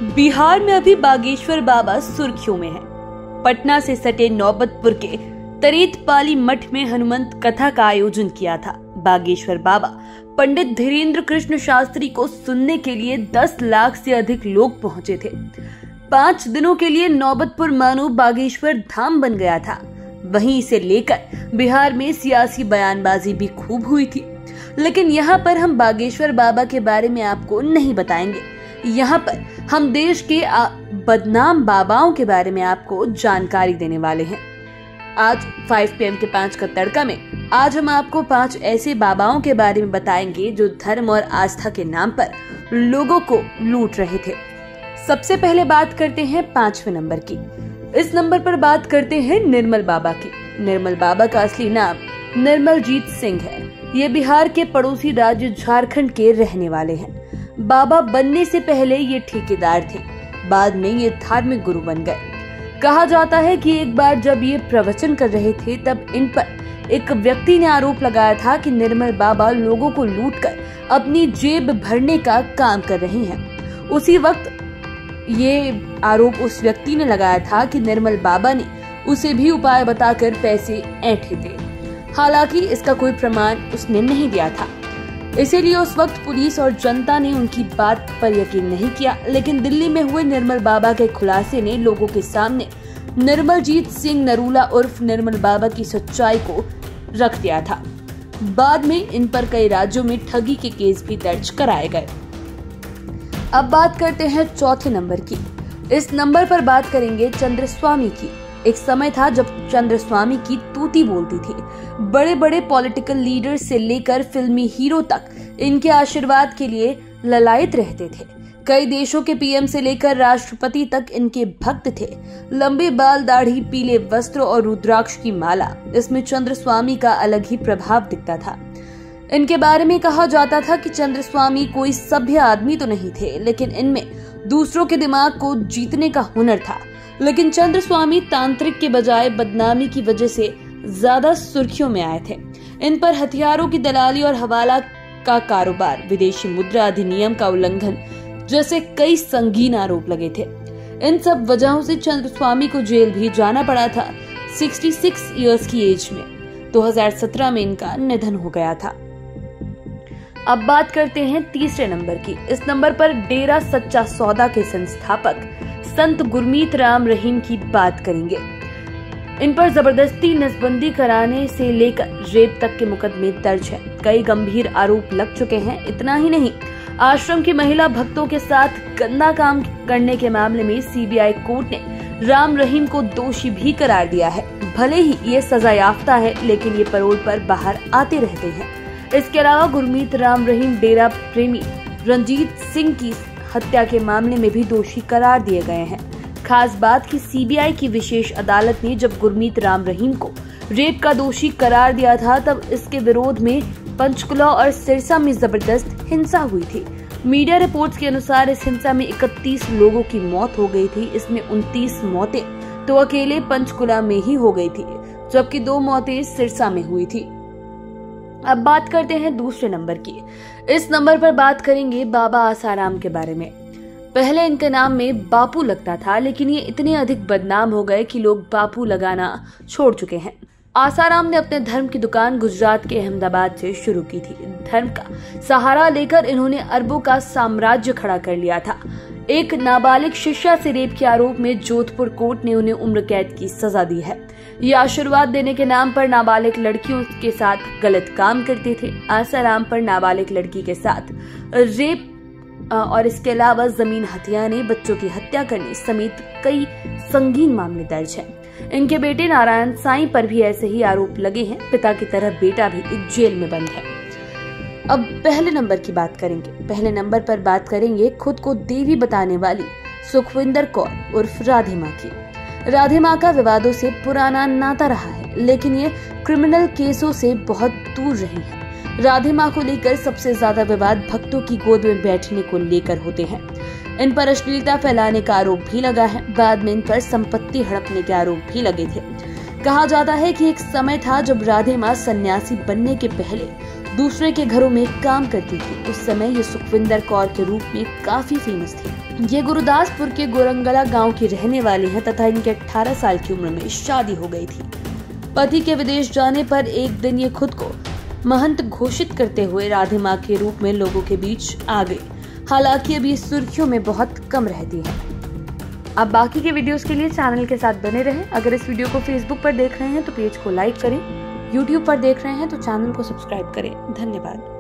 बिहार में अभी बागेश्वर बाबा सुर्खियों में है। पटना से सटे नौबतपुर के तरेतपाली मठ में हनुमंत कथा का आयोजन किया था। बागेश्वर बाबा पंडित धीरेन्द्र कृष्ण शास्त्री को सुनने के लिए 10 लाख से अधिक लोग पहुंचे थे। 5 दिनों के लिए नौबतपुर मानो बागेश्वर धाम बन गया था। वहीं इसे लेकर बिहार में सियासी बयानबाजी भी खूब हुई थी। लेकिन यहाँ पर हम बागेश्वर बाबा के बारे में आपको नहीं बताएंगे। यहाँ पर हम देश के बदनाम बाबाओं के बारे में आपको जानकारी देने वाले हैं। आज 5 PM के 5 का तड़का में आज हम आपको 5 ऐसे बाबाओं के बारे में बताएंगे जो धर्म और आस्था के नाम पर लोगों को लूट रहे थे। सबसे पहले बात करते हैं 5वें नंबर की। इस नंबर पर बात करते हैं निर्मल बाबा की। निर्मल बाबा का असली नाम निर्मलजीत सिंह है। ये बिहार के पड़ोसी राज्य झारखंड के रहने वाले हैं। बाबा बनने से पहले ये ठेकेदार थे, बाद में ये धार्मिक गुरु बन गए। कहा जाता है कि एक बार जब ये प्रवचन कर रहे थे तब इन पर एक व्यक्ति ने आरोप लगाया था कि निर्मल बाबा लोगों को लूटकर अपनी जेब भरने का काम कर रहे हैं। उसी वक्त ये आरोप उस व्यक्ति ने लगाया था कि निर्मल बाबा ने उसे भी उपाय बताकर पैसे ऐंठे थे। हालांकि इसका कोई प्रमाण उसने नहीं दिया था, इसीलिए उस वक्त पुलिस और जनता ने उनकी बात पर यकीन नहीं किया। लेकिन दिल्ली में हुए निर्मल बाबा के खुलासे ने लोगों के सामने निर्मलजीत सिंह नरूला उर्फ निर्मल बाबा की सच्चाई को रख दिया था। बाद में इन पर कई राज्यों में ठगी के केस भी दर्ज कराए गए। अब बात करते हैं 4थे नंबर की। इस नंबर पर बात करेंगे चंद्रस्वामी की। एक समय था जब चंद्रस्वामी की तूती बोलती थी। बड़े बड़े पॉलिटिकल लीडर से लेकर फिल्मी हीरो तक इनके आशीर्वाद के लिए ललायत रहते थे। कई देशों के PM से लेकर राष्ट्रपति तक इनके भक्त थे। लंबे बाल, दाढ़ी, पीले वस्त्र और रुद्राक्ष की माला, इसमें चंद्रस्वामी का अलग ही प्रभाव दिखता था। इनके बारे में कहा जाता था कि चंद्रस्वामी कोई सभ्य आदमी तो नहीं थे, लेकिन इनमें दूसरों के दिमाग को जीतने का हुनर था। लेकिन चंद्रस्वामी तांत्रिक के बजाय बदनामी की वजह से ज्यादा सुर्खियों में आए थे। इन पर हथियारों की दलाली और हवाला का कारोबार, विदेशी मुद्रा अधिनियम का उल्लंघन जैसे कई संगीन आरोप लगे थे। इन सब वजहों से चंद्रस्वामी को जेल भी जाना पड़ा था। 66 इयर्स की एज में 2017 में इनका निधन हो गया था। अब बात करते हैं 3रे नंबर की। इस नंबर पर डेरा सच्चा सौदा के संस्थापक संत गुरमीत राम रहीम की बात करेंगे। इन पर जबरदस्ती नसबंदी कराने से लेकर रेप तक के मुकदमे दर्ज है। कई गंभीर आरोप लग चुके हैं। इतना ही नहीं, आश्रम की महिला भक्तों के साथ गंदा काम करने के मामले में CBI कोर्ट ने राम रहीम को दोषी भी करार दिया है। भले ही ये सजा याफ्ता है, लेकिन ये पैरोल पर बाहर आते रहते हैं। इसके अलावा गुरमीत राम रहीम डेरा प्रेमी रंजीत सिंह की हत्या के मामले में भी दोषी करार दिए गए हैं। खास बात कि CBI की विशेष अदालत ने जब गुरमीत राम रहीम को रेप का दोषी करार दिया था, तब इसके विरोध में पंचकुला और सिरसा में जबरदस्त हिंसा हुई थी। मीडिया रिपोर्ट्स के अनुसार इस हिंसा में 31 लोगों की मौत हो गई थी। इसमें 29 मौतें तो अकेले पंचकुला में ही हो गई थी, जबकि 2 मौतें सिरसा में हुई थी। अब बात करते हैं 2रे नंबर की। इस नंबर पर बात करेंगे बाबा आसाराम के बारे में। पहले इनके नाम में बापू लगता था, लेकिन ये इतने अधिक बदनाम हो गए कि लोग बापू लगाना छोड़ चुके हैं। आसाराम ने अपने धर्म की दुकान गुजरात के अहमदाबाद से शुरू की थी। धर्म का सहारा लेकर इन्होंने अरबों का साम्राज्य खड़ा कर लिया था। एक नाबालिग शिष्या से रेप के आरोप में जोधपुर कोर्ट ने उन्हें उम्र कैद की सजा दी है। ये आशीर्वाद देने के नाम पर नाबालिग लड़कियों के साथ गलत काम करते थे। आसाराम पर नाबालिग लड़की के साथ रेप और इसके अलावा जमीन हथियाने, बच्चों की हत्या करने समेत कई संगीन मामले दर्ज हैं। इनके बेटे नारायण साईं पर भी ऐसे ही आरोप लगे हैं। पिता की तरह बेटा भी जेल में बंद है। अब पहले नंबर की बात करेंगे। पहले नंबर पर बात करेंगे खुद को देवी बताने वाली सुखविंदर कौर उर्फ राधे माँ की। राधे माँ का विवादों से पुराना नाता रहा है, लेकिन ये क्रिमिनल केसों से बहुत दूर रही है। राधे माँ को लेकर सबसे ज्यादा विवाद भक्तों की गोद में बैठने को लेकर होते हैं। इन पर अश्लीलता फैलाने का आरोप भी लगा है। बाद में इन पर संपत्ति हड़पने के आरोप भी लगे थे। कहा जाता है कि एक समय था जब राधे माँ सन्यासी बनने के पहले दूसरे के घरों में काम करती थी। उस समय ये सुखविंदर कौर के रूप में काफी फेमस थी। ये गुरुदासपुर के गोरंगला गांव की रहने वाली हैं तथा इनके 18 साल की उम्र में शादी हो गई थी। पति के विदेश जाने पर एक दिन ये खुद को महंत घोषित करते हुए राधे माँ के रूप में लोगों के बीच आ गई। हालांकि अभी सुर्खियों में बहुत कम रहती है। अब बाकी के वीडियोस के लिए चैनल के साथ बने रहें। अगर इस वीडियो को फेसबुक पर देख रहे हैं तो पेज को लाइक करें, यूट्यूब पर देख रहे हैं तो चैनल को सब्सक्राइब करें। धन्यवाद।